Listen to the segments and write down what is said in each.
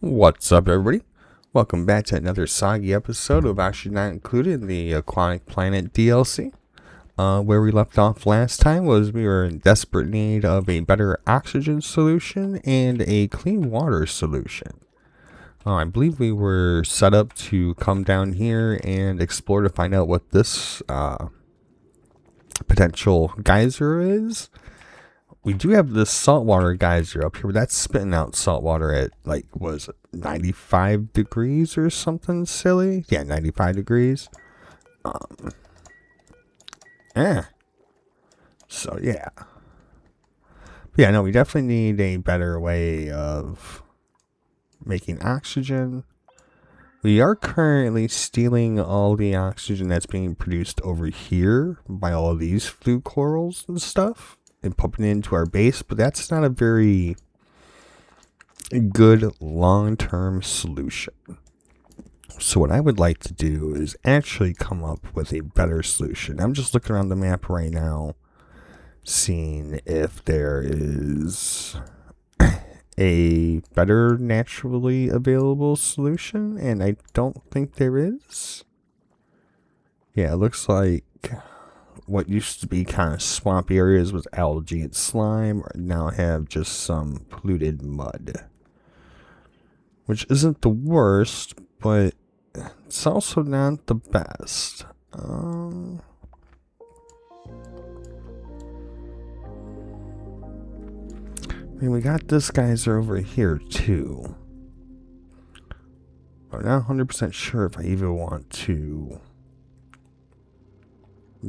What's up, everybody? Welcome back to another soggy episode of Actually Not Included in the Aquatic Planet DLC. Where we left off last time was we were in desperate need of a better oxygen solution and a clean water solution. I believe we were set up to come down here and explore to find out what this potential geyser is. We do have this saltwater geyser up here, but that's spitting out saltwater at, like, was it 95 degrees or something silly? Yeah, 95 degrees. So, yeah. Yeah, no, we definitely need a better way of making oxygen. We are currently stealing all the oxygen that's being produced over here by all of these flue corals and stuff and pumping it into our base, but that's not a very good long-term solution. So what I would like to do is actually come up with a better solution. I'm just looking around the map right now, seeing if there is a better naturally available solution, and I don't think there is. Yeah, it looks like what used to be kind of swamp areas with algae and slime now have just some polluted mud, which isn't the worst, but it's also not the best. I mean, we got this geyser over here too. I'm not 100% sure if I even want to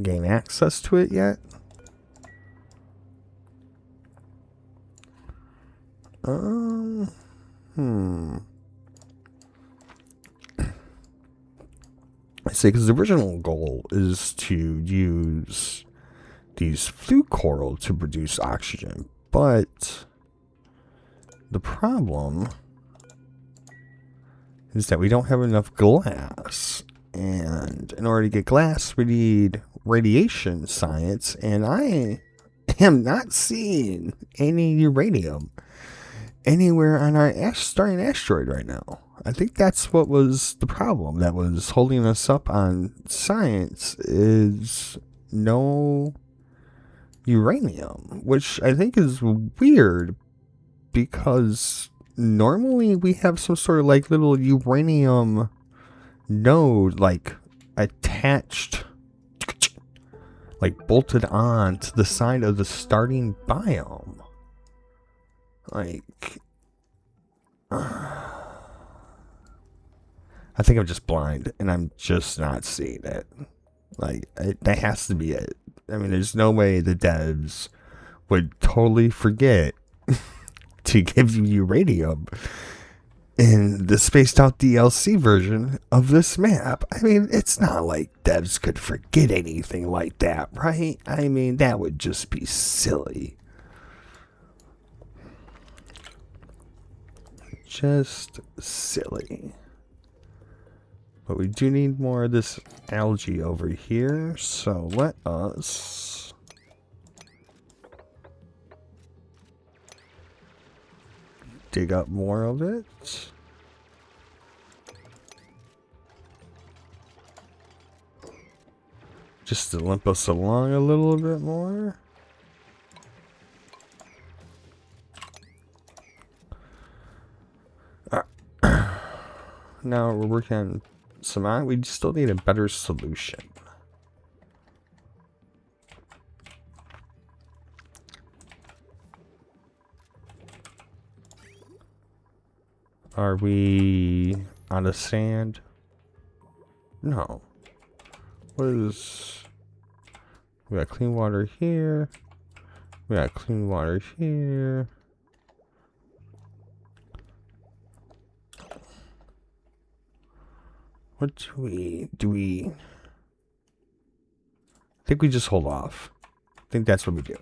gain access to it yet. I say, because the original goal is to use these flue coral to produce oxygen, but the problem is that we don't have enough glass, and in order to get glass we need radiation science, and I am not seeing any uranium anywhere on our starting asteroid right now. I think that's what was the problem that was holding us up on science, is no uranium, which I think is weird because normally we have some sort of like little uranium node like attached, like bolted on to the side of the starting biome. Like, I think I'm just blind and I'm just not seeing it. Like, that has to be it. I mean, there's no way the devs would totally forget to give you uranium in the spaced out DLC version of this map. I mean, it's not like devs could forget anything like that, right? I mean, that would just be silly. Just silly. But we do need more of this algae over here, so let us dig up more of it. Just to limp us along a little bit more. Now we're working on some, we still need a better solution. Are we out of sand? No. What is... We got clean water here. We got clean water here. What do we... I think we just hold off. I think that's what we do.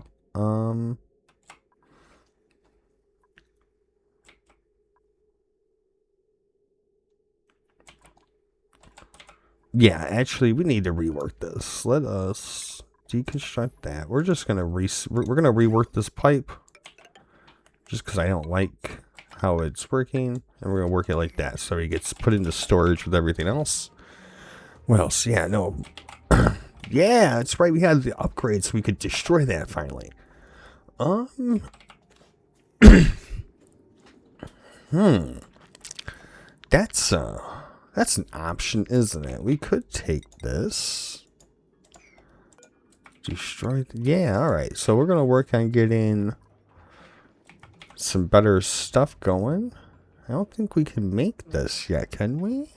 Yeah, actually, we need to rework this. Let us deconstruct that. We're just gonna we're gonna rework this pipe, just because I don't like how it's working, and we're gonna work it like that, so it gets put into storage with everything else. What else? Yeah, no. Yeah, that's right. We had the upgrade, so we could destroy that finally. That's an option, isn't it? We could take this. Destroy. Yeah, all right. So we're gonna work on getting some better stuff going. I don't think we can make this yet, can we?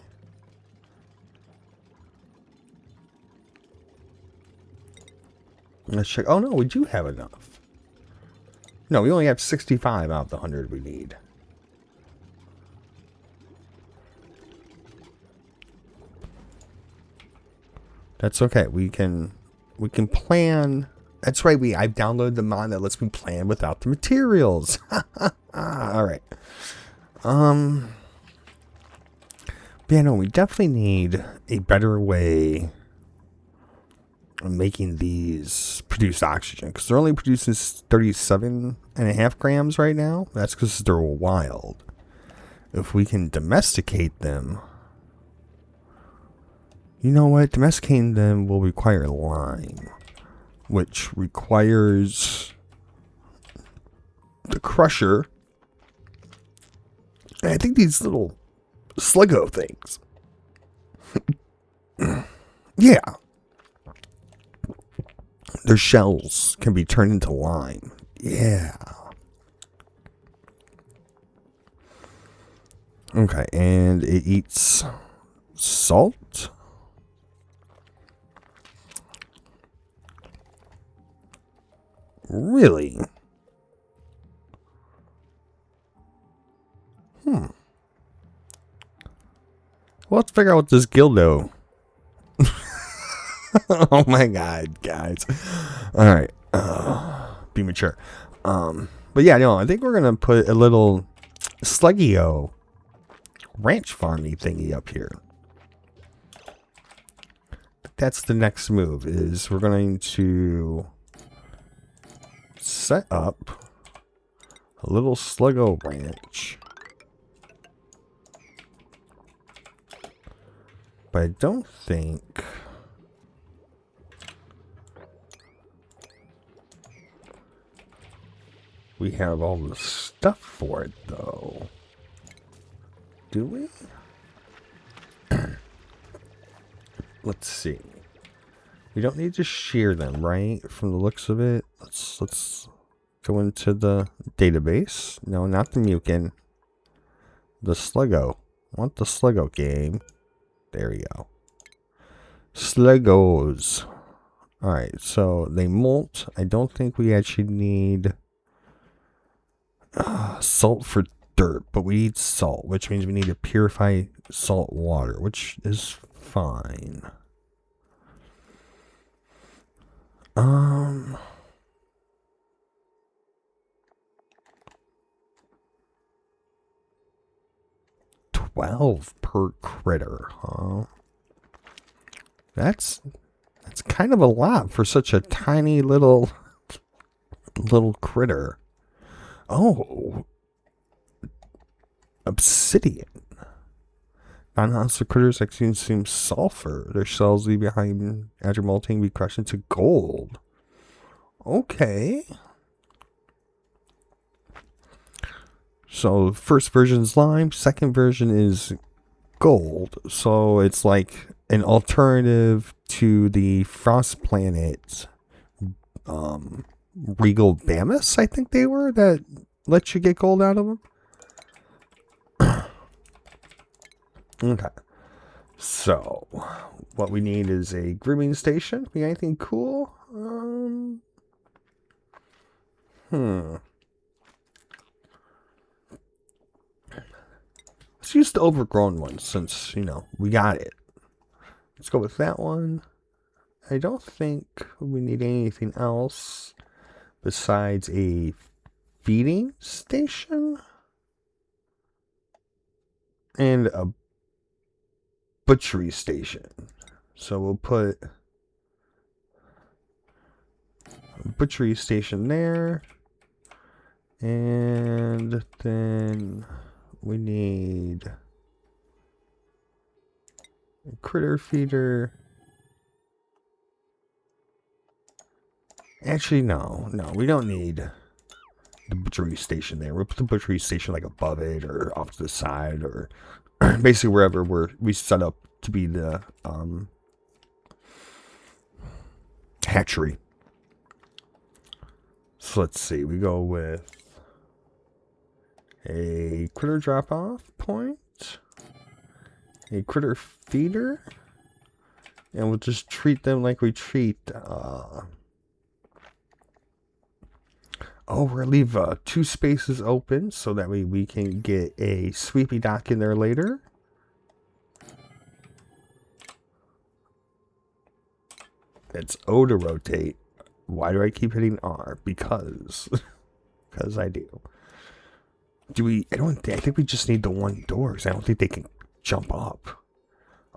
Let's check. Oh no, we do have enough. No, we only have 65 out of the 100 we need. That's okay. We can plan. That's right. I've downloaded the mod that lets me plan without the materials. All right. But yeah, no, we definitely need a better way of making these produce oxygen, because they're only producing 37.5 grams right now. That's because they're wild. If we can domesticate them, you know what? Domesticating them will require lime, which requires the crusher. And I think these little Sligo things. Yeah. Their shells can be turned into lime. Yeah. Okay, and it eats salt. Really? Well, let's figure out what this Gildo. Oh my god, guys. Alright. Be mature. But yeah, no, I think we're gonna put a little Sluggio ranch farmy thingy up here. That's the next move, is we're going to set up a little Sluggo ranch. But I don't think we have all the stuff for it, though. Do we? Let's see. We don't need to shear them, right? From the looks of it. Let's go into the database. No, not the Mukin. The Sluggo. I want the Sluggo game. There we go. Sluggos. Alright, so they molt. I don't think we actually need salt for dirt, but we need salt, which means we need to purify salt water, which is fine. 12 per critter, huh? That's kind of a lot for such a tiny little critter. Oh, obsidian. Non-hostile critters that consume sulfur. Their shells leave behind after molting, be crushed into gold. Okay. So first version is lime, second version is gold. So it's like an alternative to the Frost Planet Regal Bamus, I think they were, that lets you get gold out of them. Okay. So what we need is a grooming station. We got anything cool? Let's use the overgrown one since, you know, we got it. Let's go with that one. I don't think we need anything else besides a feeding station and a butchery station. So we'll put a butchery station there And then we need a critter feeder. Actually, no, we don't need the butchery station there. We'll put the butchery station like above it or off to the side or basically wherever we set up to be the hatchery. So let's see, we go with a critter drop-off point, a critter feeder, and we'll just treat them like we treat we're gonna leave 2 spaces open so that way we can get a sweepy dock in there later. It's O to rotate. Why do I keep hitting R? Because I do. I think we just need the 1 door, because I don't think they can jump up.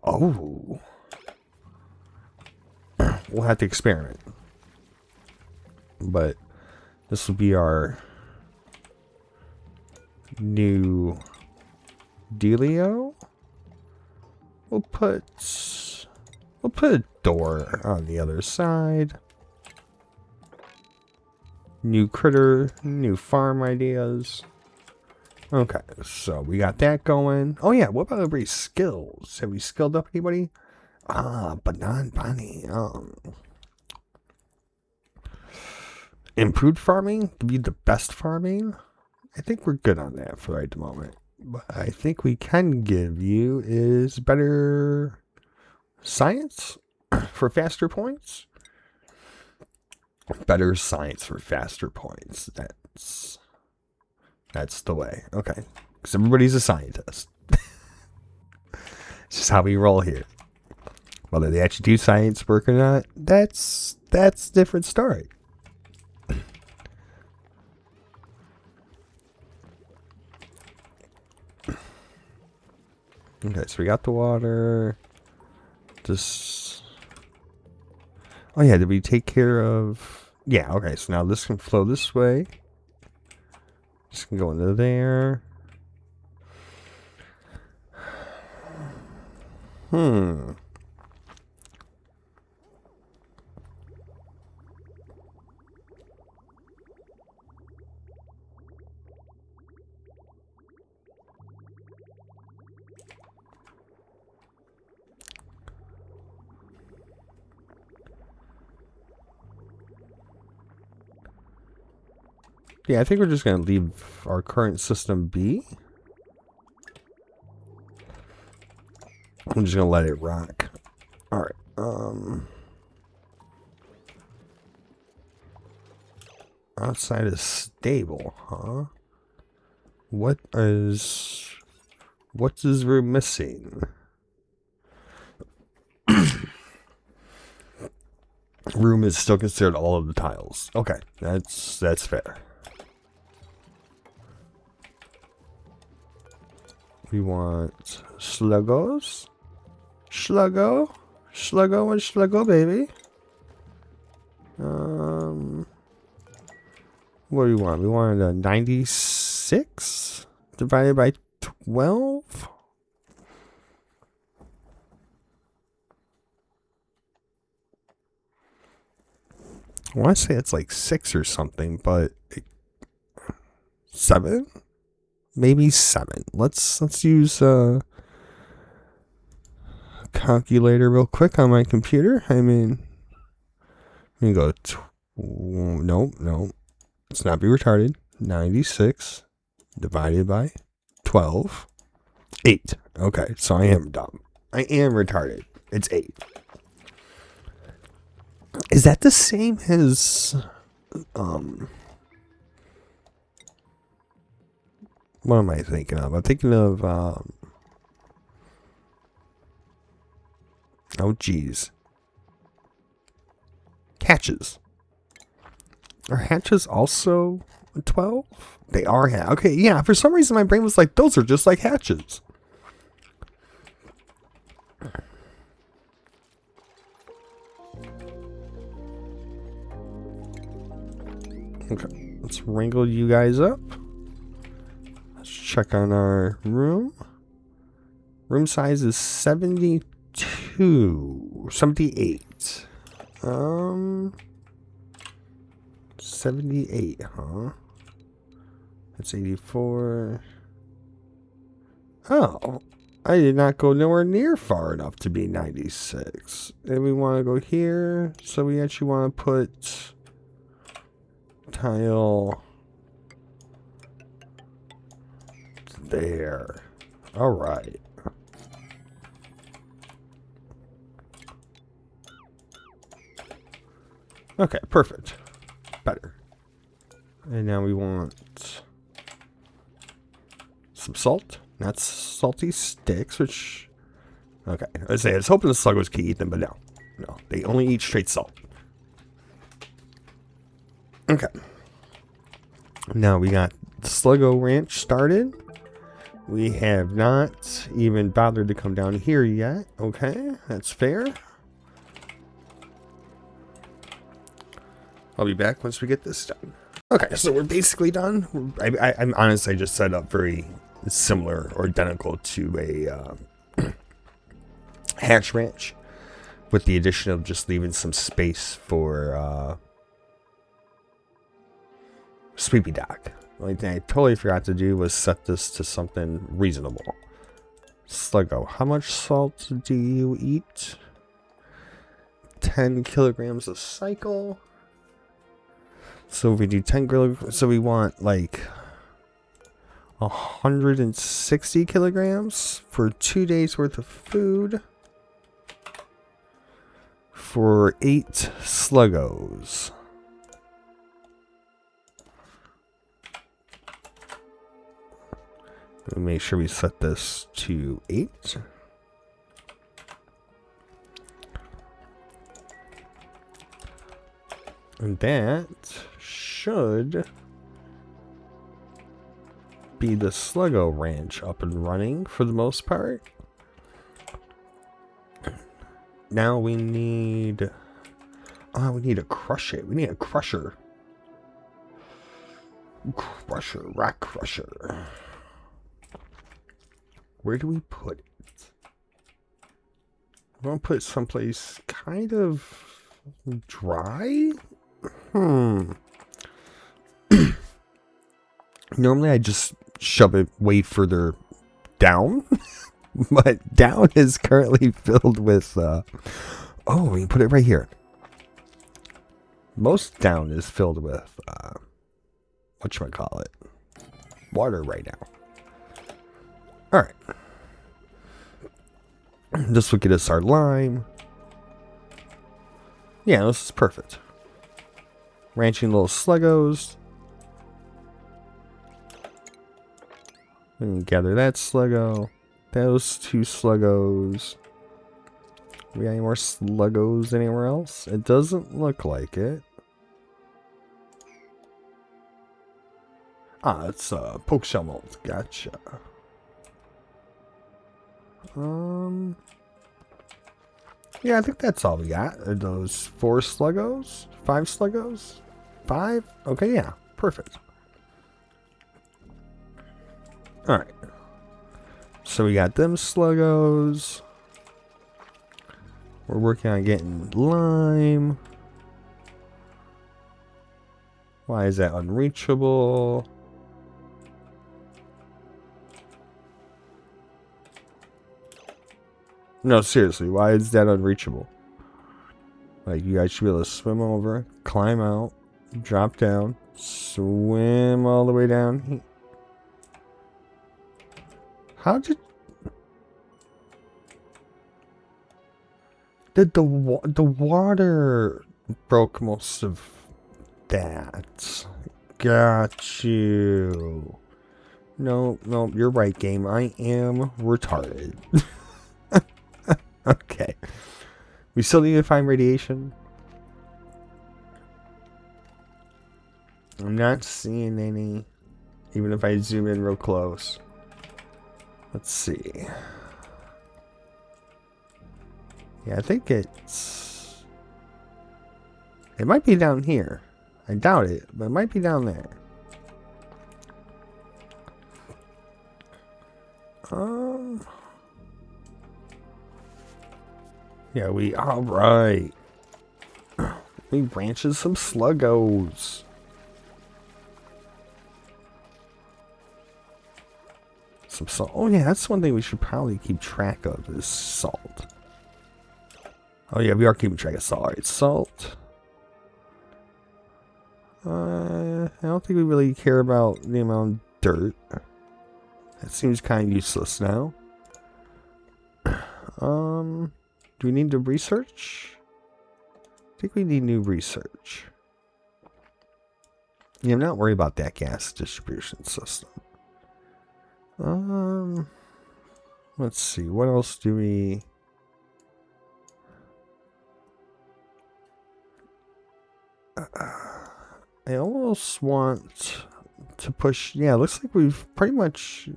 Oh. We'll have to experiment. But this will be our new dealio. We'll put a door on the other side. New critter, new farm ideas. Okay, so we got that going. Oh yeah, what about everybody's skills? Have we skilled up anybody? Banan Bunny. Improved farming? Give you the best farming? I think we're good on that for right the moment. What I think we can give you is better science for faster points. Better science for faster points. That's the way. Okay. Because everybody's a scientist. It's just how we roll here. Whether they actually do science work or not, that's a different story. Okay, so we got the water. Just... Oh yeah, did we take care of... Yeah, okay, so now this can flow this way. This can go into there. Yeah, I think we're just going to leave our current system be. I'm just going to let it rock. Alright, outside is stable, huh? What is this room missing? Room is still considered all of the tiles. Okay, that's fair. We want sluggos. Sluggo and sluggo, baby. What do we want? We wanted a 96 divided by 12. I want to say it's like 6 or something, but 7? Maybe 7. Let's use a calculator real quick on my computer. I mean, we go. No. Let's not be retarded. 96 divided by 12. 8. Okay, so I am dumb. I am retarded. It's 8. Is that the same as what am I thinking of? I'm thinking of oh geez. Hatches. Are hatches also 12? They are. Okay, yeah. For some reason, my brain was like, those are just like hatches. Okay. let's wrangle you guys up. Let's check on our room. Room size is 72, 78. 78, huh? That's 84. Oh, I did not go nowhere near far enough to be 96. And we want to go here, so we actually want to put tile there. All right. Okay, perfect. Better. And now we want some salt. Not salty sticks, which... Okay, I was hoping the sluggos could eat them, but no. No, they only eat straight salt. Okay. Now we got the Sluggo Ranch started. We have not even bothered to come down here yet. Okay, that's fair. I'll be back once we get this done. Okay, so we're basically done. I'm honestly just set up very similar or identical to a hatch ranch, with the addition of just leaving some space for Sweepy Dock. The only thing I totally forgot to do was set this to something reasonable. Sluggo, how much salt do you eat? 10 kilograms a cycle. So if we do 10 kilograms, so we want like 160 kilograms for 2 days worth of food for 8 sluggos. Let me make sure we set this to 8. And that should be the Sluggo Ranch up and running for the most part. Now we need... we need to crush it. We need a crusher. Crusher, rock crusher. Where do we put it? I'm going to put it someplace kind of dry? Normally I just shove it way further down. But down is currently filled with... oh, we can put it right here. Most down is filled with... whatchamacallit? Water right now. Alright. This will get us our lime. Yeah, this is perfect. Ranching little sluggos. And gather that sluggo. Those 2 sluggos. We got any more sluggos anywhere else? It doesn't look like it. Ah, it's poke shell mold. Gotcha. Yeah, I think that's all we got. Are those 4 sluggos? 5 sluggos? 5? Okay, yeah. Perfect. Alright. So we got them sluggos. We're working on getting lime. Why is that unreachable? No, seriously, why is that unreachable? Like, you guys should be able to swim over, climb out, drop down, swim all the way down. How did... the water broke most of that. Got you. No, you're right, game. I am retarded. Okay. We still need to find radiation. I'm not seeing any. Even if I zoom in real close. Let's see. Yeah, I think it's... it might be down here. I doubt it, but it might be down there. Yeah, alright. We branches some sluggos. Some salt. Oh yeah, that's one thing we should probably keep track of is salt. Oh yeah, we are keeping track of salt. Alright, salt. I don't think we really care about the amount of dirt. That seems kind of useless now. Do we need to research? I think we need new research. Yeah, I'm not worried about that gas distribution system. Let's see. What else do we... I almost want to push... Yeah, looks like we've pretty much...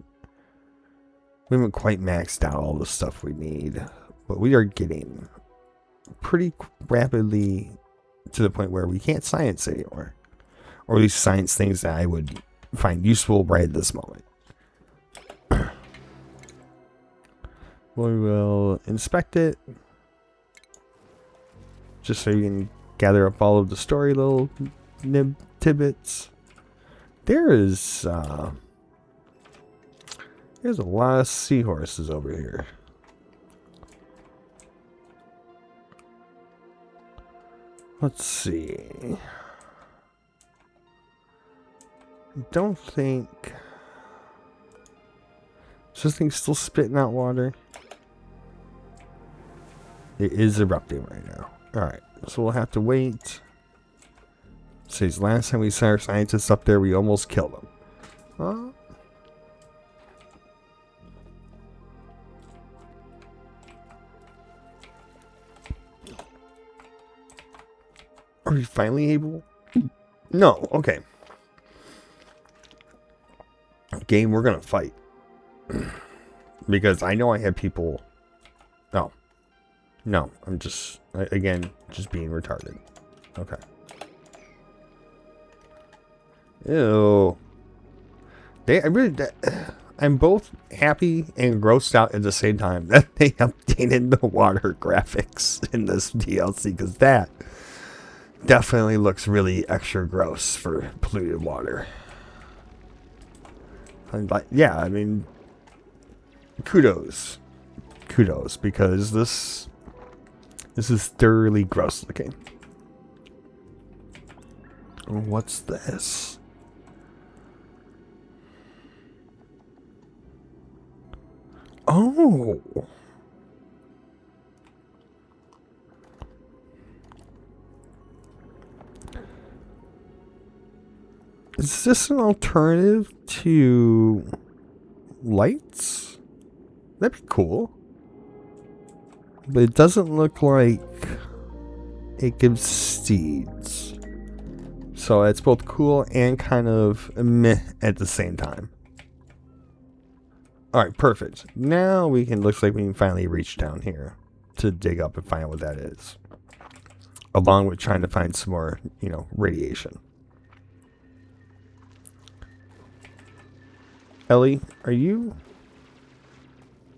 We haven't quite maxed out all the stuff we need. But we are getting pretty rapidly to the point where we can't science anymore. Or at least science things that I would find useful right at this moment. We will inspect it. Just so you can gather up all of the story little tidbits. There's a lot of seahorses over here. Let's see. I don't think... Is this thing still spitting out water? It is erupting right now. Alright, so we'll have to wait. Says last time we sent our scientists up there, we almost killed them. Are we finally able? No, okay. Game, we're gonna fight. Because I know I had people... Oh. No, I'm just... Again, just being retarded. Okay. Ew. I'm both happy and grossed out at the same time that they updated the water graphics in this DLC, because that definitely looks really extra gross for polluted water. But yeah, I mean, kudos, because this is thoroughly gross looking. What's this? Oh. Is this an alternative to lights? That'd be cool. But it doesn't look like it gives steeds. So it's both cool and kind of meh at the same time. Alright, perfect. Now we can, looks like we can finally reach down here to dig up and find out what that is. Along with trying to find some more, radiation. Ellie, are you...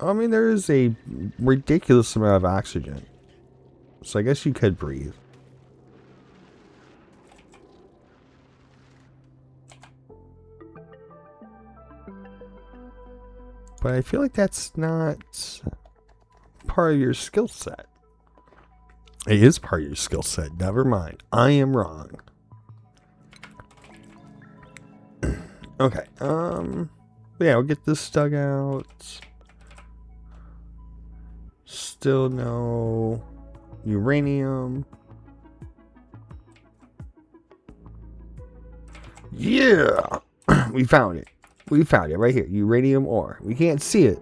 I mean, there is a ridiculous amount of oxygen. So I guess you could breathe. But I feel like that's not part of your skill set. It is part of your skill set. Never mind. I am wrong. Okay. Yeah, we'll get this dug out. Still no uranium. Yeah! We found it. We found it right here. Uranium ore. We can't see it,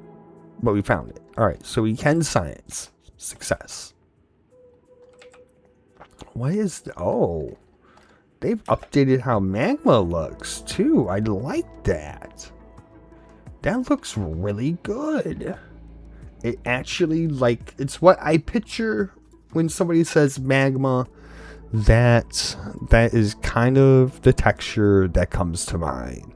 but we found it. Alright, so we can science. Success. What is... Oh. They've updated how magma looks, too. I like that. That looks really good. It actually, it's what I picture when somebody says magma. that is kind of the texture that comes to mind.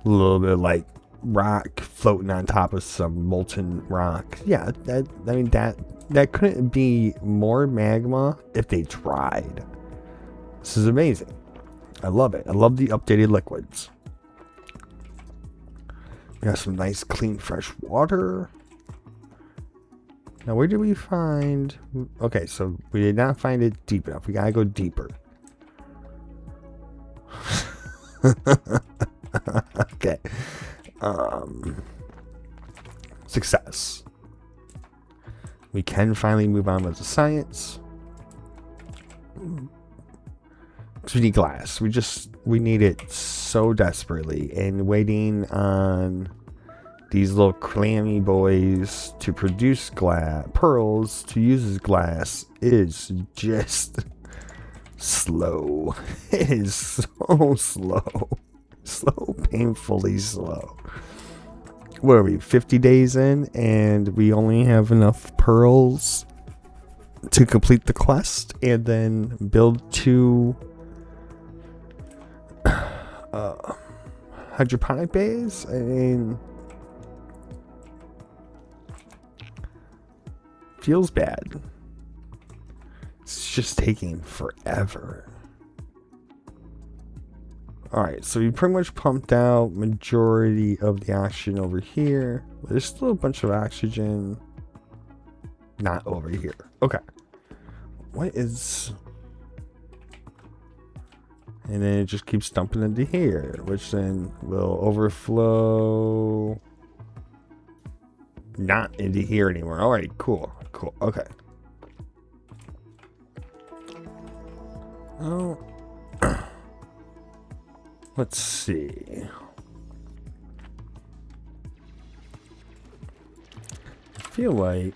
A little bit like rock floating on top of some molten rock. Yeah, that couldn't be more magma if they tried. This is amazing. I love it. I love the updated liquids. We got some nice, clean, fresh water. Now, where did we find... Okay, so we did not find it deep enough. We gotta go deeper. Okay. Success. We can finally move on with the science. Because we need glass. We need it so desperately. And waiting on these little clammy boys to produce pearls to use as glass is just slow. It is so slow. So painfully slow. What are we, 50 days in, and we only have enough pearls to complete the quest and then build 2 hydroponic bays? I mean, feels bad. It's just taking forever. Alright, so we pretty much pumped out majority of the oxygen over here. There's still a bunch of oxygen not over here. Okay. What is... And then it just keeps dumping into here, which then will overflow not into here anymore. Alright, cool. Cool. Okay. Oh... Let's see. I feel like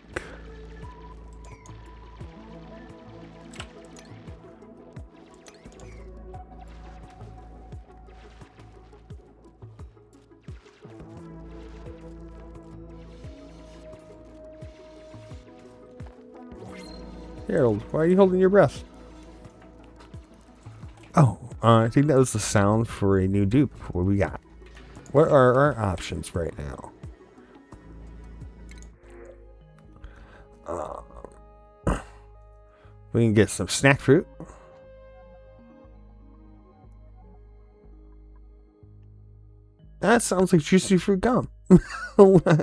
Harold, why are you holding your breath? Oh, I think that was the sound for a new dupe. What we got? What are our options right now? We can get some snack fruit. That sounds like juicy fruit gum.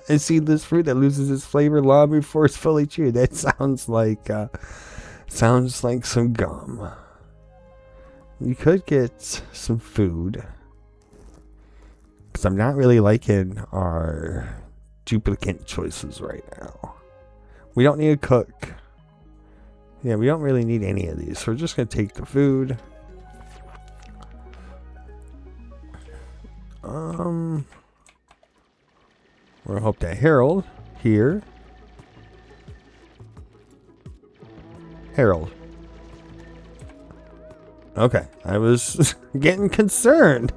A seedless fruit that loses its flavor long before it's fully chewed. That sounds like some gum. We could get some food, because I'm not really liking our duplicate choices right now. We don't need a cook. Yeah, we don't really need any of these, so we're just going to take the food. We'll hope that Harold here. Harold. Okay, I was getting concerned.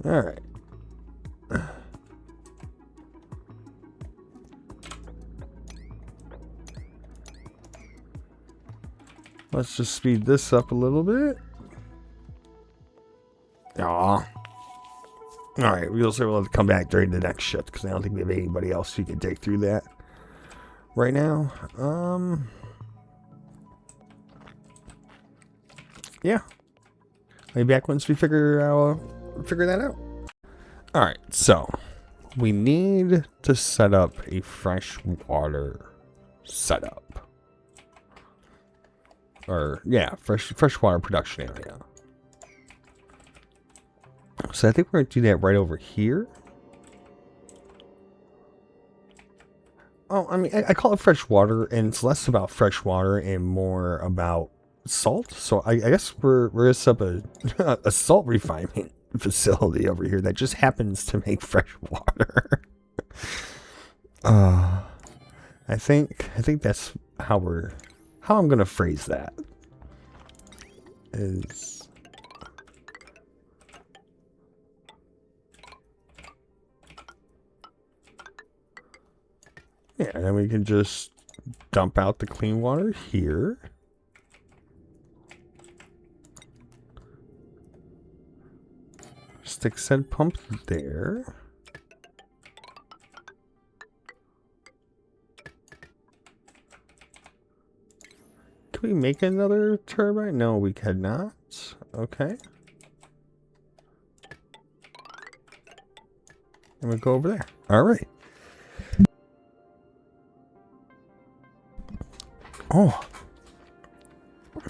All right. Let's just speed this up a little bit. Aw. Alright, we'll also have to come back during the next shift, because I don't think we have anybody else who can take through that right now. Yeah. I'll be back once we figure that out. Alright, so we need to set up a freshwater setup. Or, yeah, freshwater production area. So I think we're going to do that right over here. Oh, I mean, I call it fresh water, and it's less about fresh water and more about salt. So I guess we're going to set up a salt refinement facility over here that just happens to make fresh water. I think that's how I'm going to phrase that. Is... Yeah, and then we can just dump out the clean water here. Stick said pump there. Can we make another turbine? No, we cannot. Okay. And we'll go over there. All right. Oh.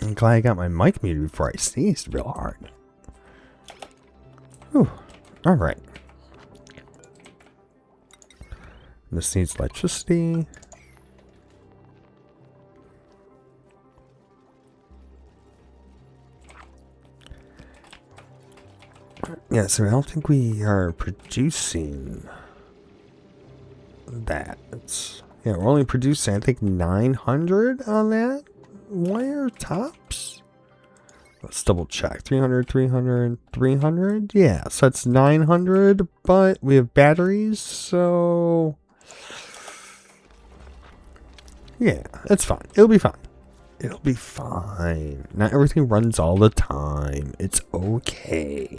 I'm glad I got my mic muted before I sneezed real hard. Whew. All right. This needs electricity. Yeah, so I don't think we are producing that. Yeah, we're only producing, I think, 900 on that wire tops. Let's double check. 300, 300, 300. Yeah, so that's 900, but we have batteries, so yeah, it's fine. It'll be fine. It'll be fine. Not everything runs all the time. It's okay.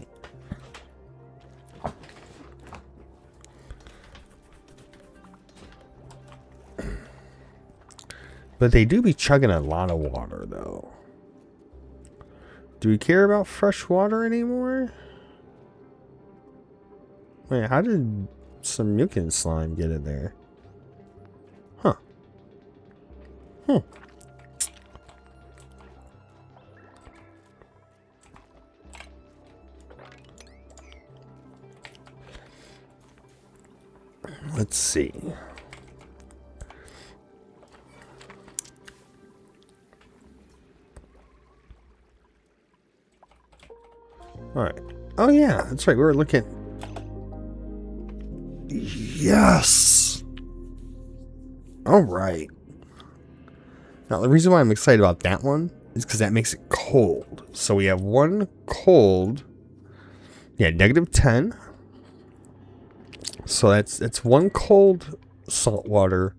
But they do be chugging a lot of water, though. Do we care about fresh water anymore? Wait, how did some mucin slime get in there? Huh. Let's see. Alright. Oh yeah, that's right. We were looking. Yes! Alright. Now, the reason why I'm excited about that one is because that makes it cold. So we have one cold. Yeah, -10. So that's one cold salt water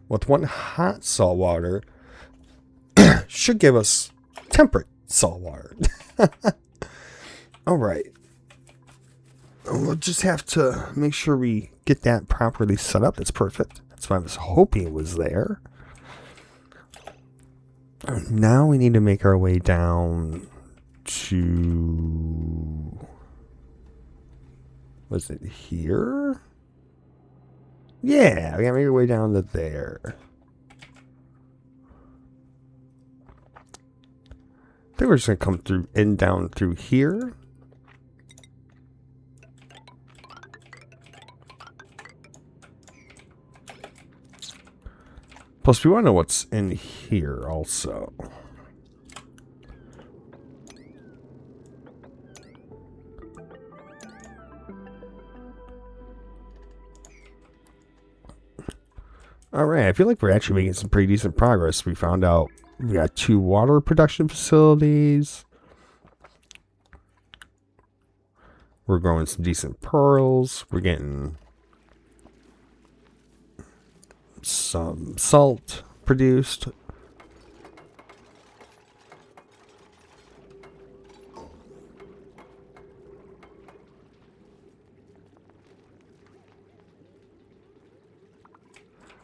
with one hot salt water. Should give us temperate salt water. All right. We'll just have to make sure we get that properly set up. That's perfect. That's what I was hoping was there. Now we need to make our way down to... Was it here? Yeah, we gotta make our way down to there. I think we're just gonna come through and down through here. Plus, we want to know what's in here also. Alright, I feel like we're actually making some pretty decent progress. We found out we got 2 water production facilities. We're growing some decent pearls. We're getting some salt produced.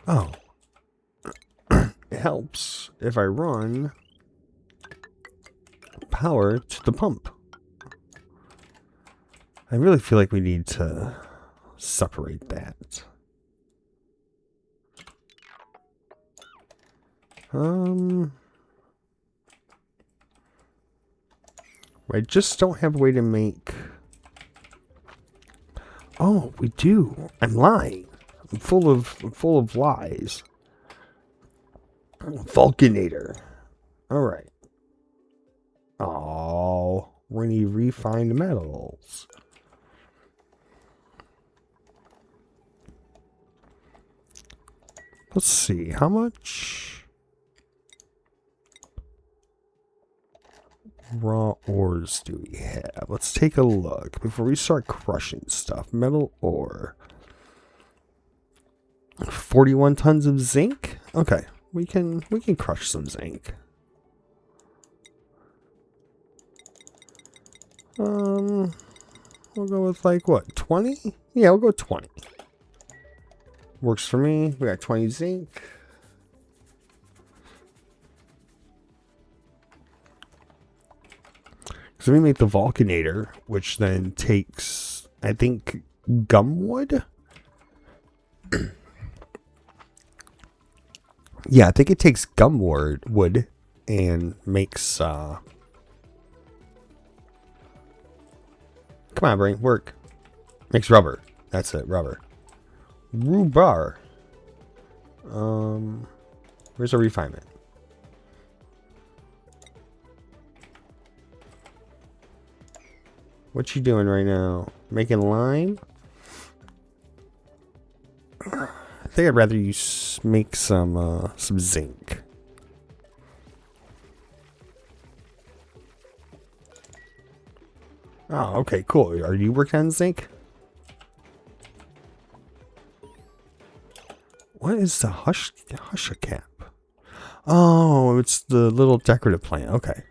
Oh. It helps if I run power to the pump. I really feel like we need to separate that. I just don't have a way to make... Oh, we do. I'm lying. I'm full of lies. Vulcanator. Alright. Oh, we need refined metals. Let's see, how much raw ores do we have? Let's take a look before we start crushing stuff. Metal ore. 41 tons of zinc. Okay, we can crush some zinc. We'll go with like what, 20? Yeah, we'll go 20. Works for me. We got 20 zinc. So we make the Vulcanator, which then takes, I think, gumwood. Yeah, I think it takes wood and makes come on, brain, work. Makes rubber. That's it, rubber. Rhubarb. Where's our refinement? What you doing right now? Making lime? I think I'd rather you make some zinc. Oh, okay, cool. Are you working on zinc? What is the husha cap? Oh, it's the little decorative plant. Okay.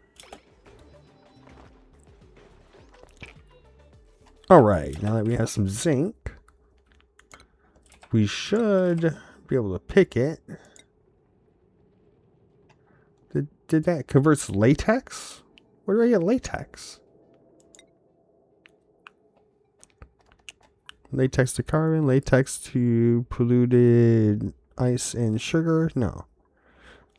Alright, now that we have some zinc, we should be able to pick it. Did that convert to latex? Where do I get latex? Latex to carbon, latex to polluted ice and sugar? No.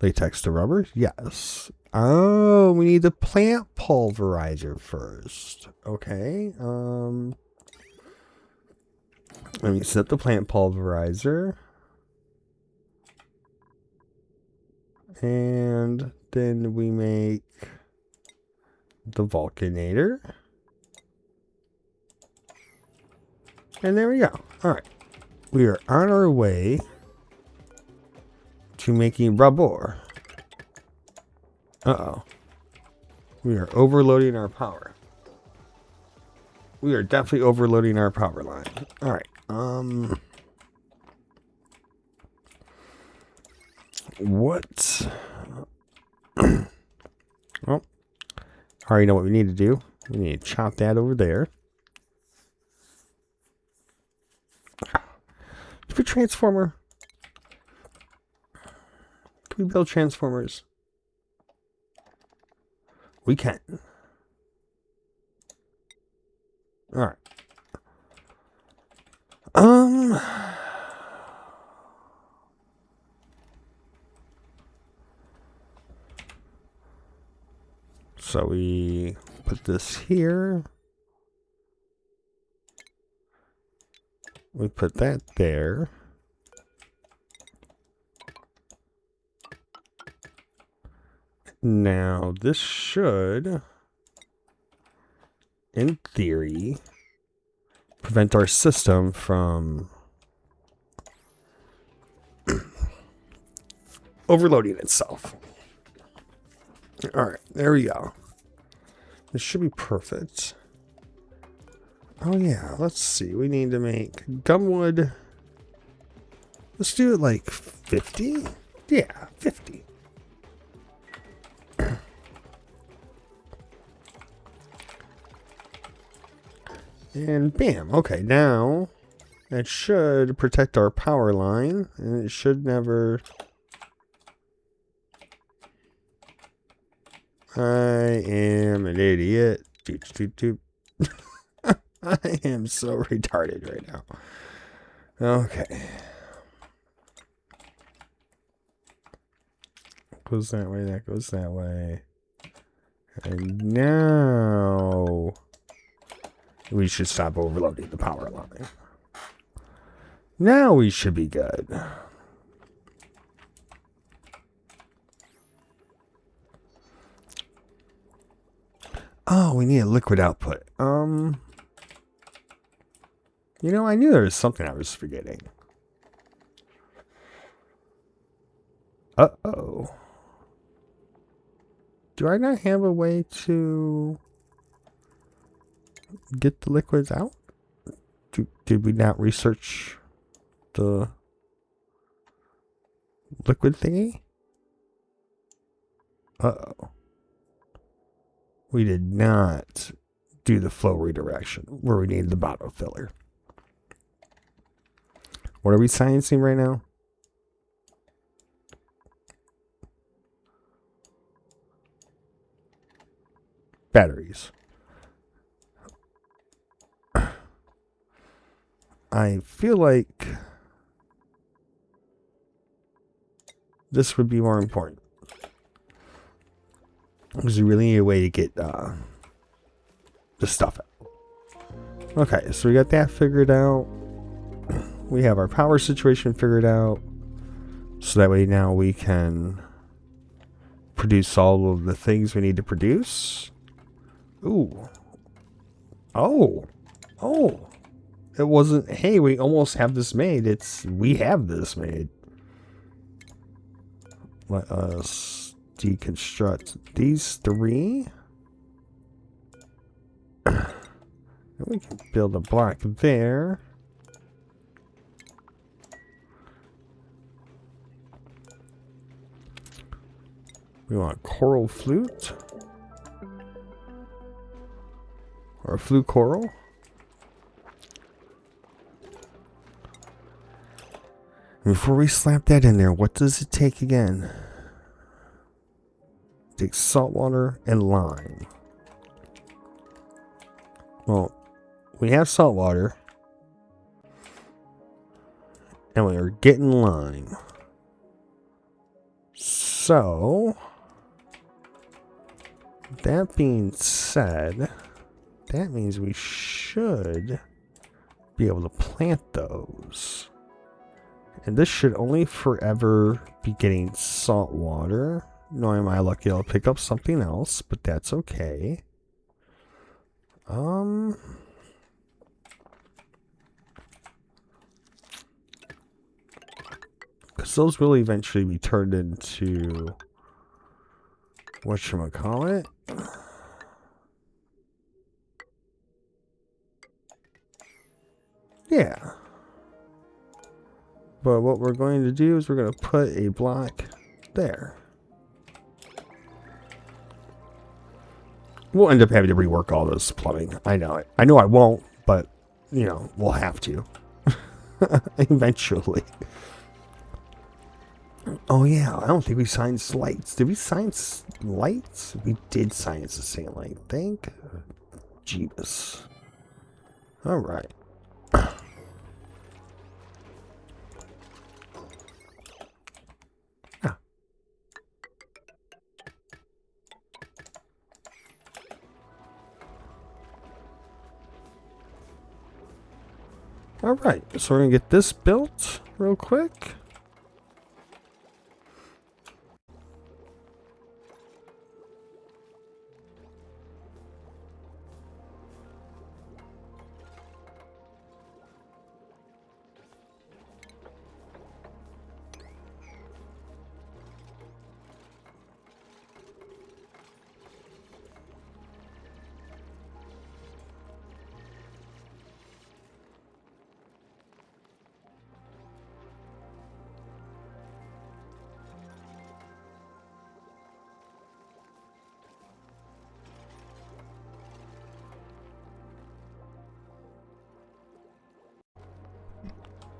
Latex to rubber? Yes. Oh, we need the plant pulverizer first. Okay. Let me set the plant pulverizer. And then we make the Vulcanator. And there we go. Alright. We are on our way to making rubber. Uh-oh. We are overloading our power. We are definitely overloading our power line. Alright. What? Well, I already know what we need to do. We need to chop that over there. If a transformer. Can we build transformers? We can. Alright. So we put this here. We put that there. Now, this should, in theory, prevent our system from overloading itself. Alright, there we go. This should be perfect. Oh yeah, let's see. We need to make gumwood. Let's do it like 50? Yeah, 50. And bam. Okay, now that should protect our power line. And it should never... I am an idiot. I am so retarded right now. Okay. Goes that way, that goes that way. And now we should stop overloading the power line. Now we should be good. Oh, we need a liquid output. You know, I knew there was something I was forgetting. Uh-oh. Do I not have a way to get the liquids out? Did we not research the liquid thingy? Uh-oh. We did not do the flow redirection where we needed the bottle filler. What are we sciencing right now? Batteries. I feel like this would be more important. Because we really need a way to get the stuff out. Okay, so we got that figured out. We have our power situation figured out. So that way now we can produce all of the things we need to produce. Ooh. Oh. Oh. It wasn't, hey, we almost have this made. It's, we have this made. Let us deconstruct these three. And we can build a block there. We want a coral flute. Or a flute coral. Before we slap that in there, what does it take again? It takes salt water and lime. Well, we have salt water. And we are getting lime. So, that being said, that means we should be able to plant those. And this should only forever be getting salt water. Knowing my lucky, I'll pick up something else, but that's okay. Because those will eventually be turned into whatchamacallit. Yeah. But what we're going to do is we're going to put a block there. We'll end up having to rework all this plumbing. I know it. I know I won't, but, you know, we'll have to. Eventually. Oh, yeah. I don't think we signed lights. Did we sign lights? We did sign the same light. Thank Jeebus. All right. All right, so we're gonna get this built real quick.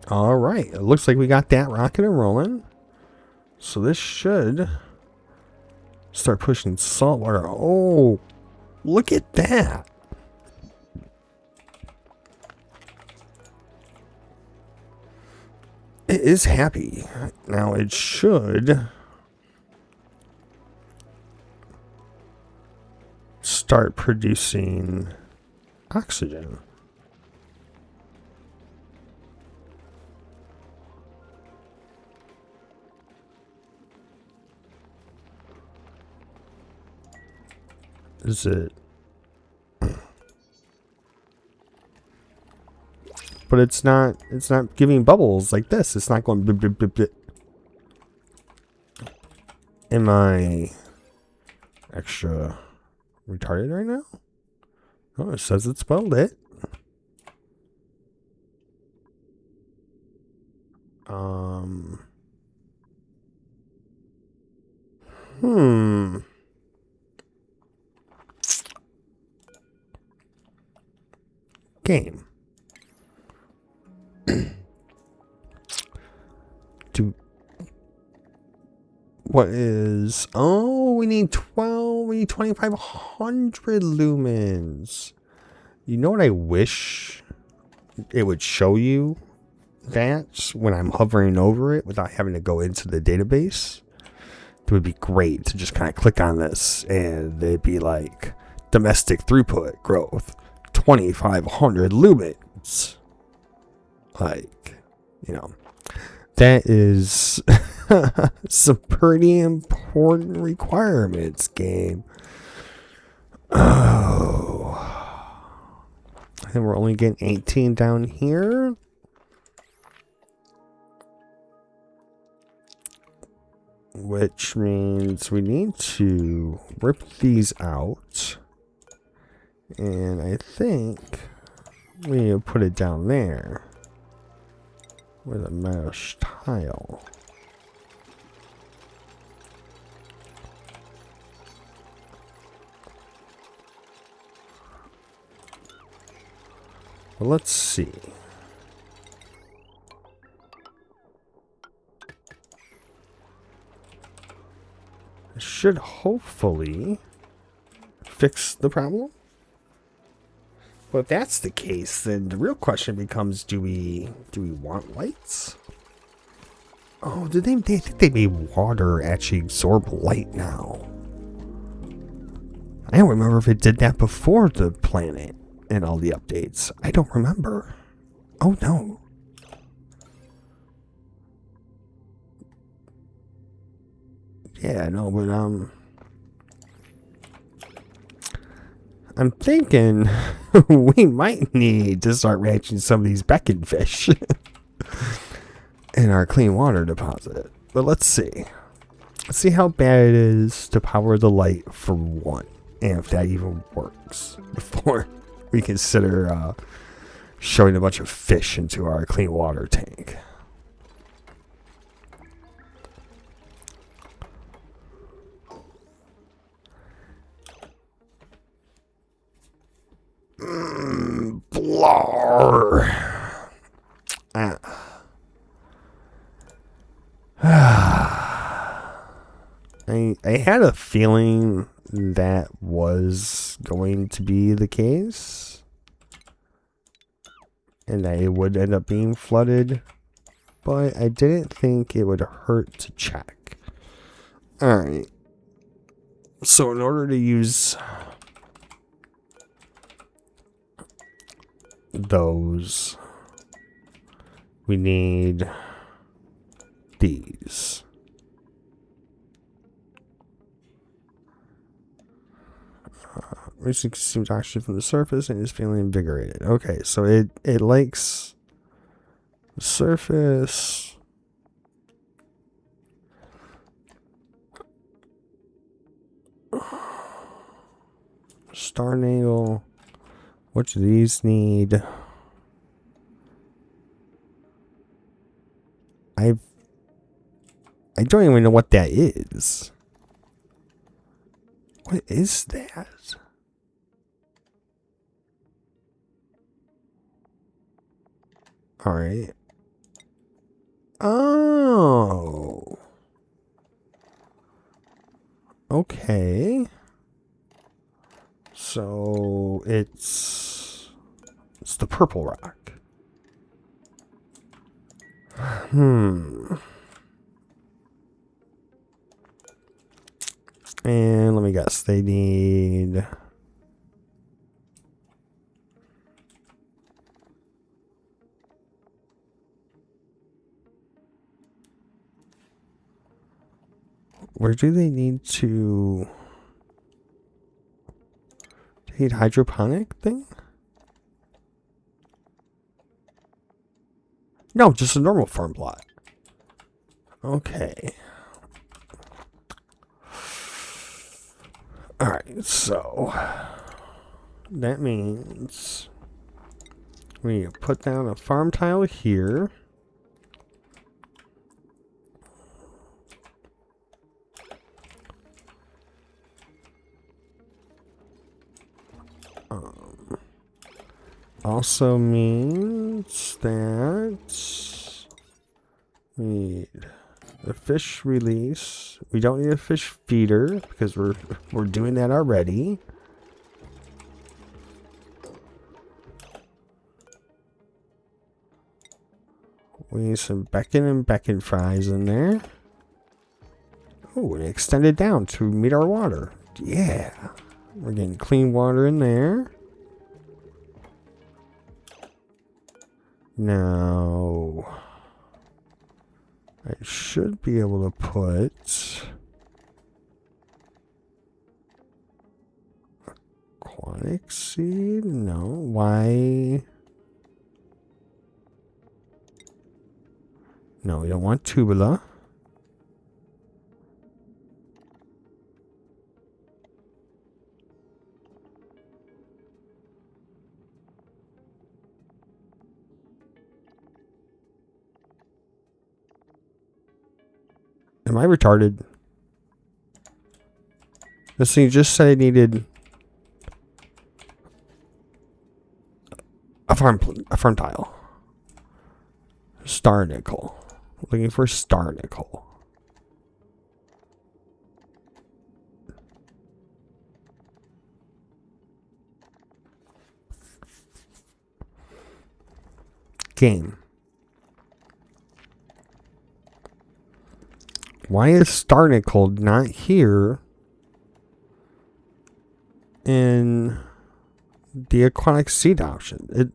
All right, it looks like we got that rocking and rolling. So this should start pushing salt water. Oh, look at that. It is happy. Now it should start producing oxygen. Is it? But it's not giving bubbles like this. It's not going blip, blip, blip, blip. Am I extra retarded right now? Oh, it says it spelled it. Game. What is... Oh, we need 12. We need 2,500 lumens. You know what I wish it would show you? That when I'm hovering over it without having to go into the database. It would be great to just kind of click on this and it'd be like domestic throughput growth 2,500 lumens. Like, you know, that is some pretty important requirements, game. Oh, I think we're only getting 18 down here. Which means we need to rip these out. And I think we need to put it down there with a mesh tile. Well, let's see. Should hopefully fix the problem. But if that's the case, then the real question becomes: Do we want lights? Oh, did they think they made water actually absorb light now? I don't remember if it did that before the planet and all the updates. I don't remember. Oh no. Yeah, no, but I'm thinking we might need to start ranching some of these Beckon fish in our clean water deposit. But let's see. Let's see how bad it is to power the light for one, and if that even works before we consider showing a bunch of fish into our clean water tank. Blar. I had a feeling that was going to be the case, and that it would end up being flooded, but I didn't think it would hurt to check. Alright. So in order to use those, we need these. Racing consumes oxygen from the surface and is feeling invigorated. Okay, so it likes the surface. Star nail. What do these need? I don't even know what that is. What is that? All right. Oh. Okay. So it's the purple rock. And let me guess, they need where do they need to need hydroponic thing? No, just a normal farm plot. Okay. Alright, so that means we need to put down a farm tile here. also means that we need a fish release. We don't need a fish feeder because we're doing that already. We need some Becken and Becken fries in there. Oh, and extend it down to meet our water. Yeah. We're getting clean water in there. Now, I should be able to put aquatic seed. No, why? No, we don't want tubula. Am I retarded? This thing just said it needed a farm tile. Star nickel. Looking for star nickel. Game. Why is star nickel not here in the aquatic seed option?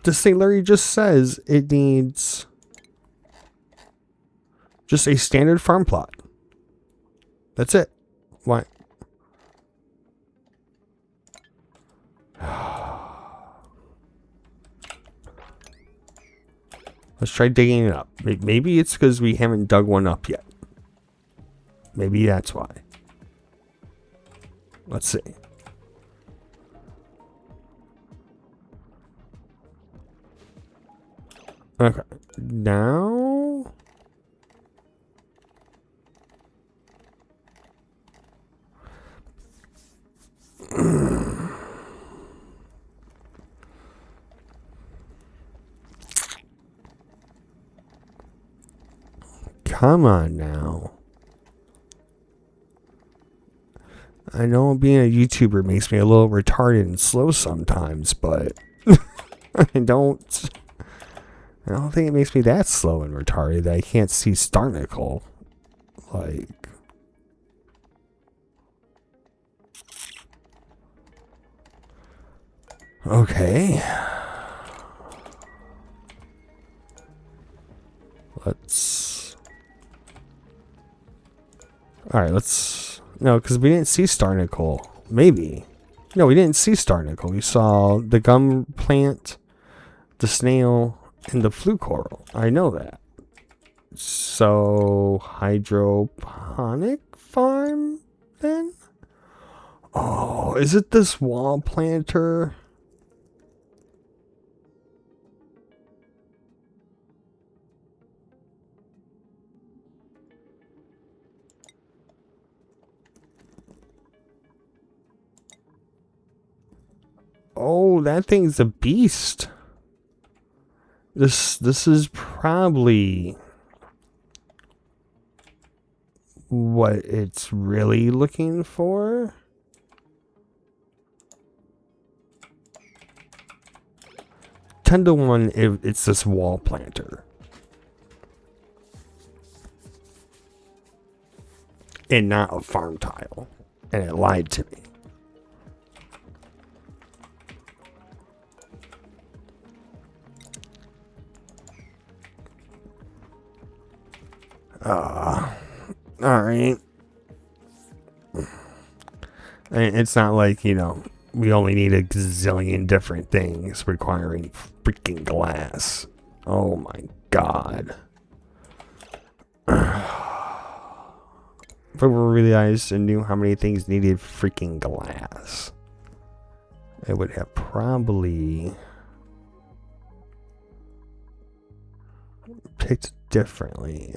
This thing literally just says it needs just a standard farm plot. That's it. Why? Let's try digging it up. Maybe it's because we haven't dug one up yet. Maybe that's why. Let's see. Okay. Now... Come on now. I know being a YouTuber makes me a little retarded and slow sometimes, but I don't think it makes me that slow and retarded that I can't see star nickel. Like, okay. Alright, no, because we didn't see star nickel. Maybe. No, we didn't see star nickel. We saw the gum plant, the snail, and the flue coral. I know that. So, hydroponic farm, then? Oh, is it this wall planter? Oh, that thing's a beast. This is probably what it's really looking for. Ten to 1 if it's this wall planter. And not a farm tile. And it lied to me. Alright. It's not like, you know, we only need a gazillion different things requiring freaking glass. Oh my god. If I realized and knew how many things needed freaking glass, I would have probably picked differently.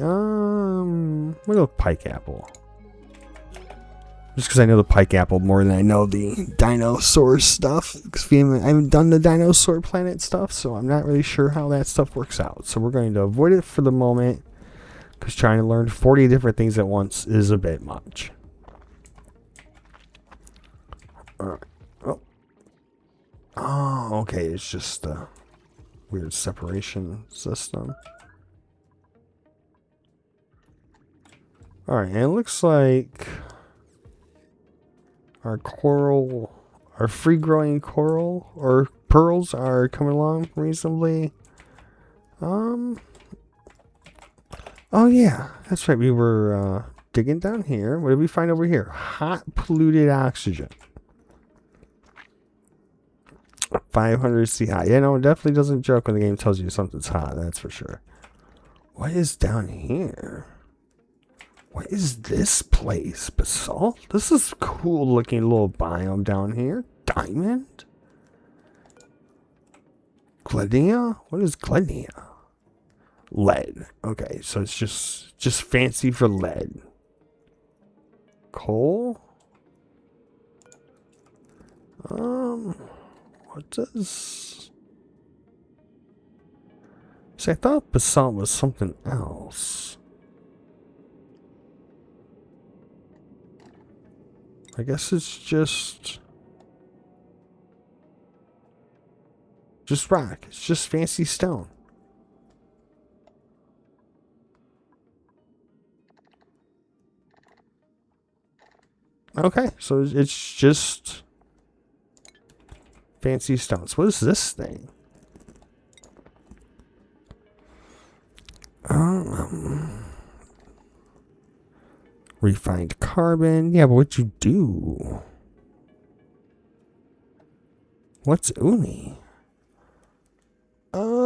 What about pike apple? Just because I know the pike apple more than I know the dinosaur stuff. Because I haven't done the dinosaur planet stuff, so I'm not really sure how that stuff works out. So we're going to avoid it for the moment, because trying to learn 40 different things at once is a bit much. Alright. Oh, okay. It's just a weird separation system. Alright, and it looks like our free-growing coral or pearls are coming along reasonably. Oh yeah, that's right. We were digging down here. What did we find over here? Hot polluted oxygen. 500 C high. Yeah, no, it definitely doesn't joke when the game tells you something's hot. That's for sure. What is down here? What is this place? Basalt? This is a cool looking little biome down here. Diamond? Glenea? What is Glenea? Lead. Okay, so it's just fancy for lead. Coal? What does... See, I thought basalt was something else. I guess it's just rock. It's just fancy stone. Okay, so it's just fancy stones. What is this thing? Refined carbon. Yeah, but what'd you do? What's ONI? Oh.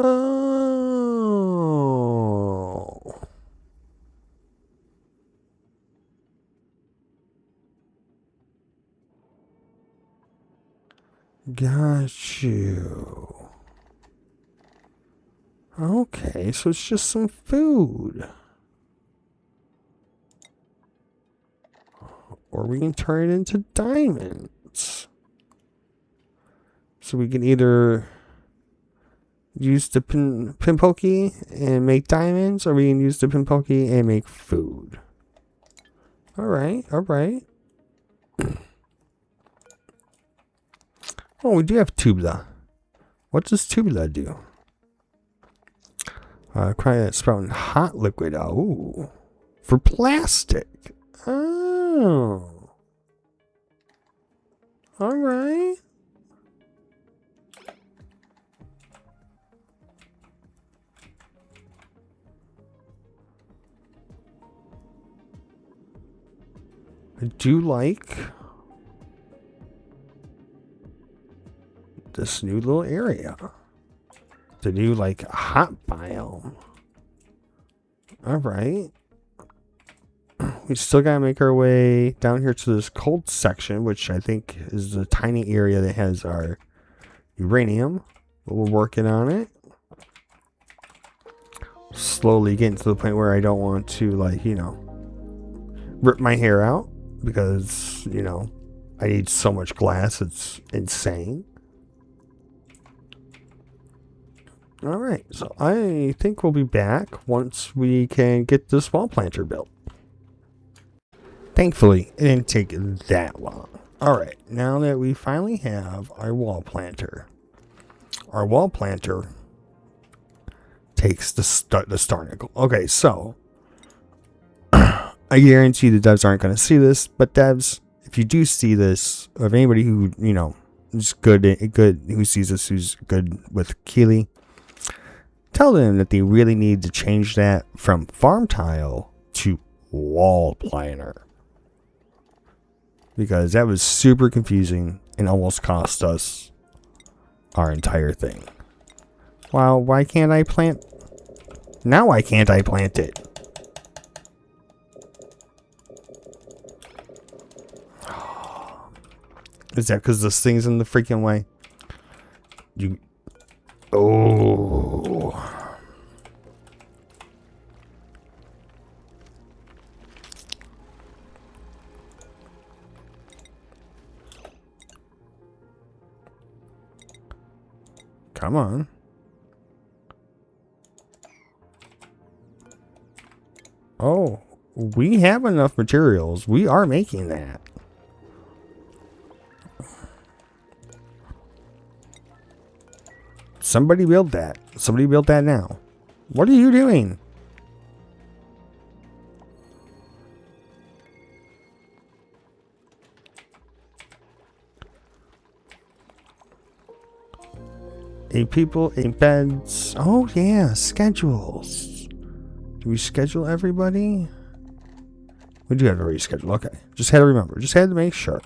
Got you. Okay, so it's just some food. Or we can turn it into diamonds. So we can either use the pinpoke and make diamonds, or we can use the pinpoke and make food. Alright, alright. Oh, we do have tubula. What does tubula do? Cryogenic sprouting hot liquid. Oh, for plastic. Oh. Alright. I do like this new little area. The new, like, hot biome. Alright. We still gotta make our way down here to this cold section, which I think is the tiny area that has our uranium. But we're working on it. Slowly getting to the point where I don't want to, like, you know, rip my hair out. Because, you know, I need so much glass. It's insane. Alright, so I think we'll be back once we can get this wall planter built. Thankfully, it didn't take that long. Alright, now that we finally have our wall planter takes the star nickel. Okay, so I guarantee the devs aren't going to see this, but devs, if you do see this, or if anybody who, you know, is good, who sees this, who's good with Keeley, tell them that they really need to change that from farm tile to wall planter. Because that was super confusing and almost cost us our entire thing. Wow, why can't I plant? Now why can't I plant it? Is that because this thing's in the freaking way? Oh. Come on. Oh, we have enough materials. We are making that. Somebody build that. Somebody build that now. What are you doing? Eight people, 8 beds. Oh, yeah, schedules. Do we schedule everybody? We do have to reschedule. Okay. Just had to remember. Just had to make sure.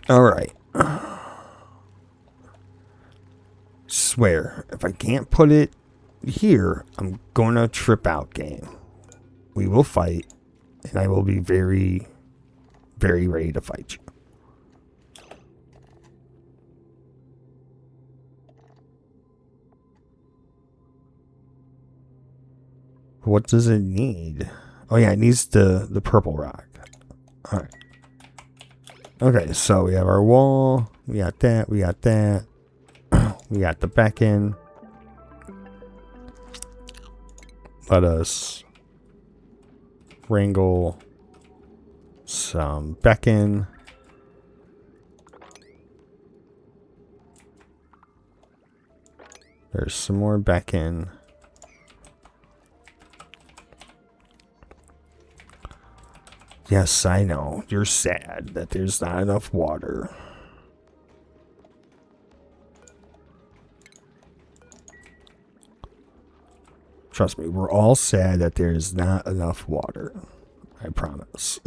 Alright. Swear, if I can't put it here, I'm going to trip out, game. We will fight, and I will be very, very ready to fight you. What does it need? Oh yeah, it needs the purple rock. Alright. Okay, so we have our wall. We got that. We got that. We got the back end. Let us wrangle some back end. There's some more back end. Yes, I know. You're sad that there's not enough water. Trust me, we're all sad that there's not enough water. I promise.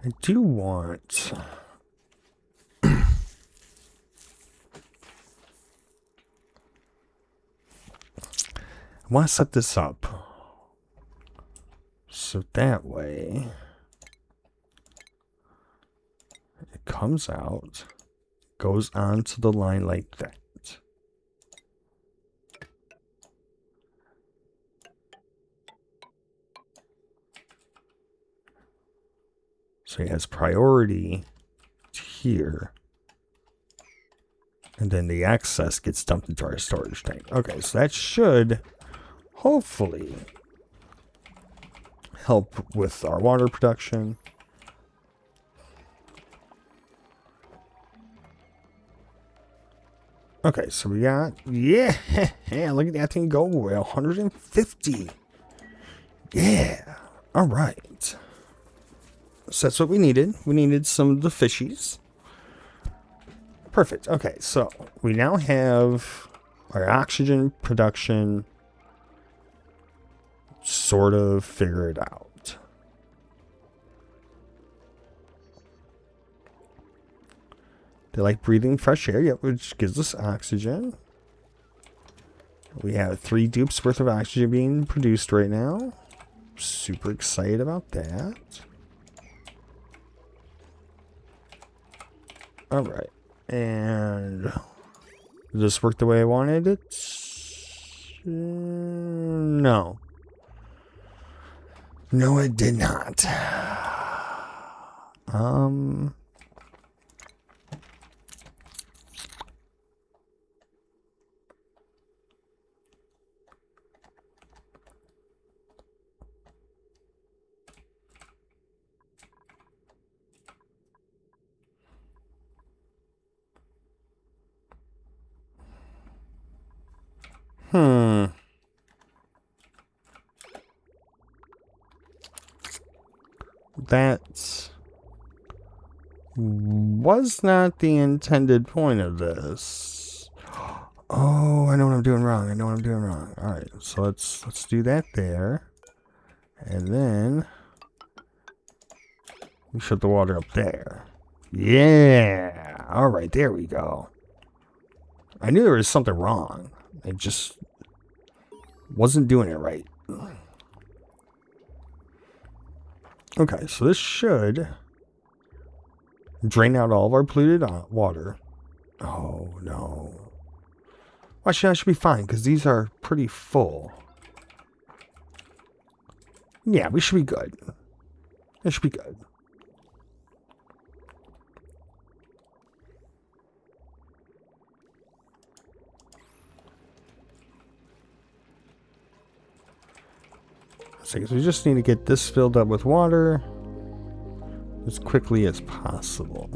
I do want... I want to set this up so that way it comes out, goes onto the line like that. So he has priority here. And then the excess gets dumped into our storage tank. Okay, so that should hopefully help with our water production. Okay, so we got, yeah, look at that thing go, 150. Yeah, all right. So that's what we needed. We needed some of the fishies. Perfect. Okay, so we now have our oxygen production sort of figured out. They like breathing fresh air, yep, which gives us oxygen. We have 3 dupes worth of oxygen being produced right now. Super excited about that. Alright. And does this work the way I wanted it? No. No, it did not. That was not the intended point of this. Oh, I know what I'm doing wrong. I know what I'm doing wrong. All right, so let's do that there, and then we shut the water up there. Yeah. All right, there we go. I knew there was something wrong. I just wasn't doing it right. Okay, so this should drain out all of our polluted water. Oh, no. Actually, that should be fine, because these are pretty full. Yeah, we should be good. That should be good. So we just need to get this filled up with water as quickly as possible.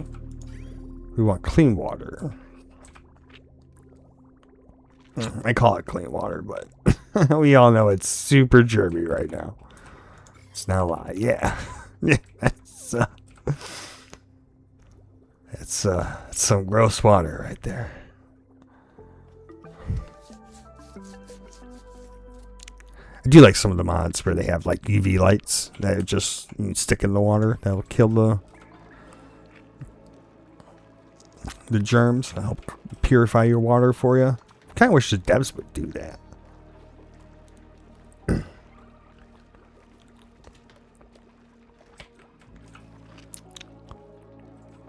We want clean water. I call it clean water, but we all know it's super germy right now. It's not a lie. Yeah. Yeah, it's some gross water right there. I do like some of the mods where they have like UV lights that just you stick in the water that'll kill the germs, help purify your water for you. Kind of wish the devs would do that.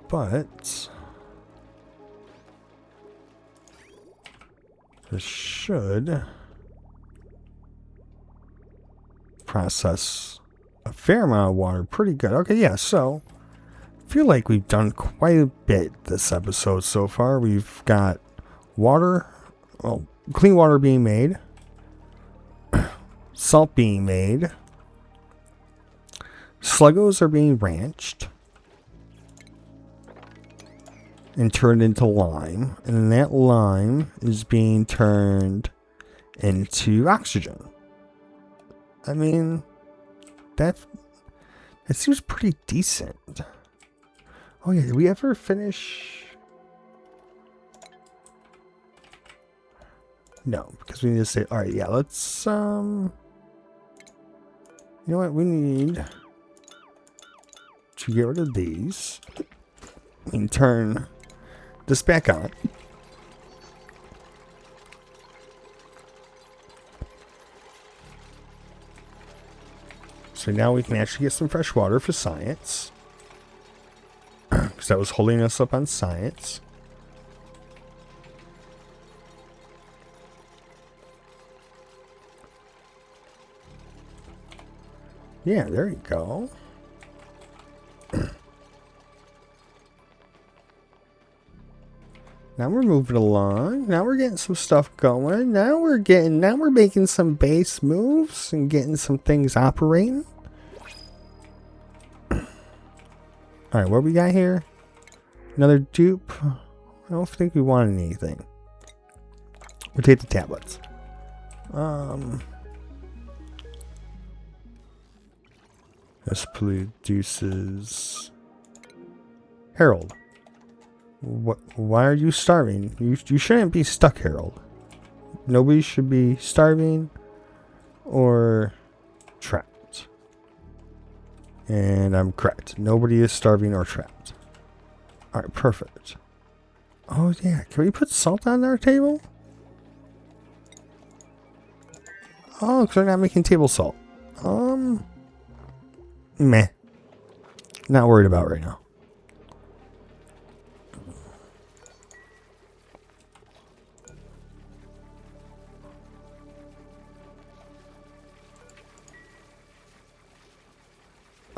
But this should process a fair amount of water pretty good. Okay, yeah, so I feel like we've done quite a bit this episode so far. We've got water, well, clean water being made, salt being made, sluggos are being ranched and turned into lime, and that lime is being turned into oxygen. I mean, that seems pretty decent. Oh yeah, did we ever finish? No, because we need to say, all right, yeah, let's, you know what, we need to get rid of these. We can turn this back on. So now we can actually get some fresh water for science. Because that was holding us up on science. Yeah, there you go. Now we're moving along. Now we're getting some stuff going. Now we're making some base moves and getting some things operating. Alright, what we got here? Another dupe. I don't think we want anything. We'll take the tablets. This produces Harold. Why are you starving? You shouldn't be stuck, Harold. Nobody should be starving or trapped. And I'm correct. Nobody is starving or trapped. Alright, perfect. Oh yeah, can we put salt on our table? Oh, because we're not making table salt. Meh. Not worried about right now.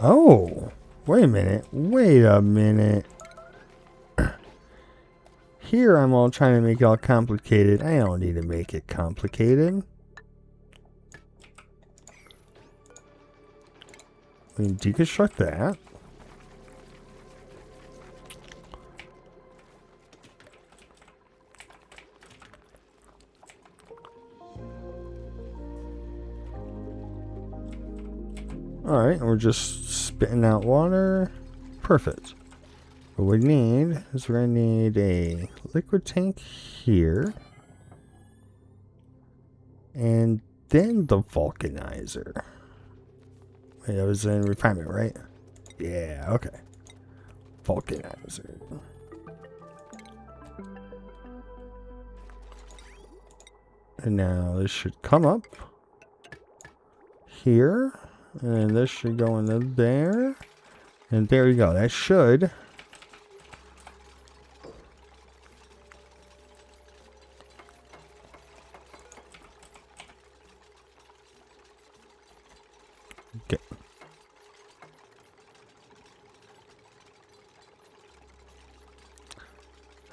Oh, wait a minute. Wait a minute. Here I'm all trying to make it all complicated. I don't need to make it complicated. We can deconstruct that. Alright, and we're just spitting out water. Perfect. What we need is we're going to need a liquid tank here. And then the vulcanizer. Wait, that was in refinement, right? Yeah, okay. Vulcanizer. And now this should come up here. And this should go into there. And there you go. That should. Okay.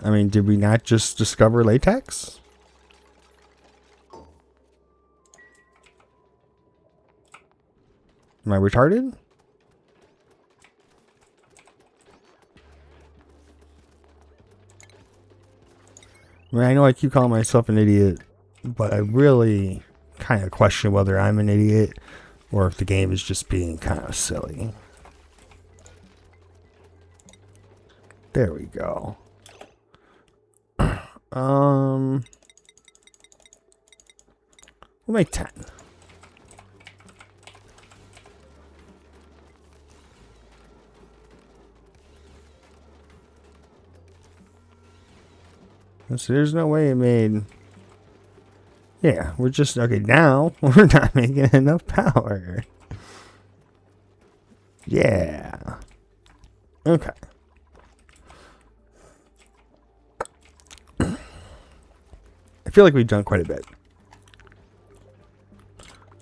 I mean, did we not just discover latex? Am I retarded? I mean, I know I keep calling myself an idiot, but I really kind of question whether I'm an idiot or if the game is just being kind of silly. There we go. We'll make 10. So there's no way it made... Yeah, we're just... Okay, now we're not making enough power. Yeah. Okay. I feel like we've done quite a bit.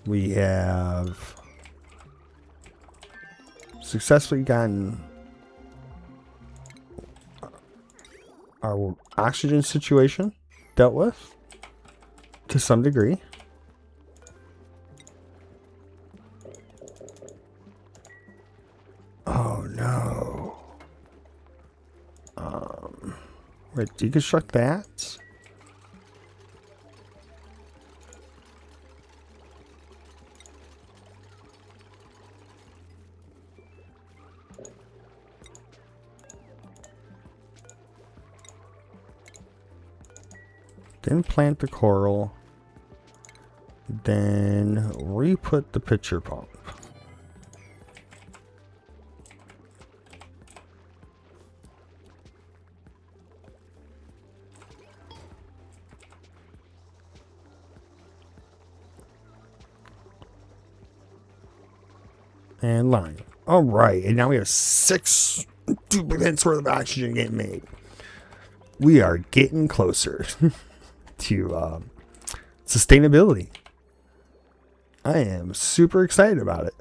We have successfully gotten our oxygen situation dealt with to some degree. Oh no. Wait, deconstruct that. Then plant the coral. Then re-put the pitcher pump. And line. Alright, and now we have 6 duplicates worth of oxygen getting made. We are getting closer to sustainability. I am super excited about it.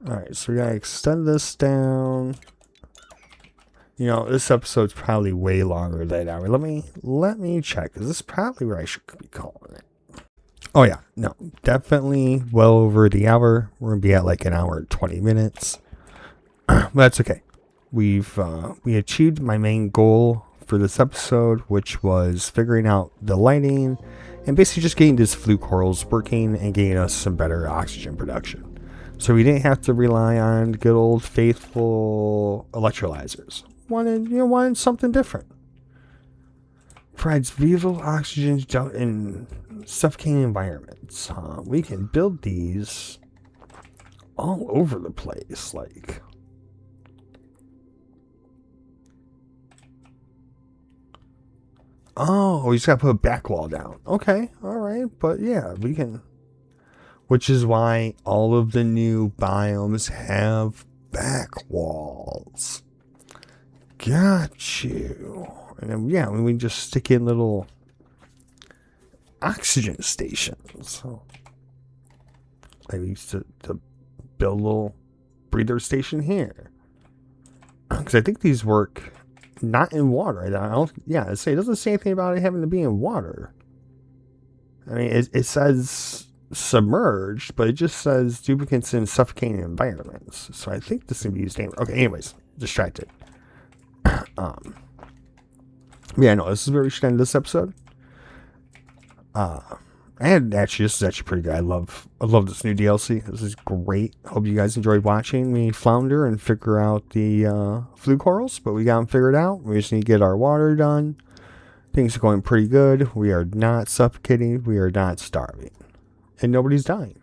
Alright, so we gotta extend this down. You know, this episode's probably way longer than an hour. Let me check. Is this probably where I should be calling it? Oh yeah, no, definitely well over the hour. We're gonna be at like an hour and 20 minutes. But that's okay. We achieved my main goal for this episode, which was figuring out the lighting and basically just getting these flute corals working and getting us some better oxygen production. So we didn't have to rely on good old faithful electrolyzers. Wanted something different. Provides vital oxygen in suffocating environments. We can build these all over the place, like. Oh, we just gotta put a back wall down. Okay, alright, but yeah, we can. Which is why all of the new biomes have back walls. Got you. And then, yeah, we just stick in little oxygen stations. So I used to build a little breather station here. Because I think these work not in water. I don't, yeah, it doesn't say anything about it having to be in water. I mean, it says submerged, but it just says duplicates in suffocating environments. So I think this can be used. Okay, anyways, distracted. Yeah, no, this is where we should end this episode. And actually, this is actually pretty good. I love this new DLC. This is great. Hope you guys enjoyed watching me flounder and figure out the flute corals, but we got them figured out. We just need to get our water done. Things are going pretty good. We are not suffocating. We are not starving. And nobody's dying.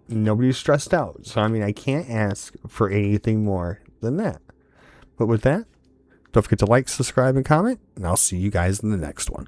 Nobody's stressed out. So, I mean, I can't ask for anything more than that. But with that, don't forget to like, subscribe, and comment, and I'll see you guys in the next one.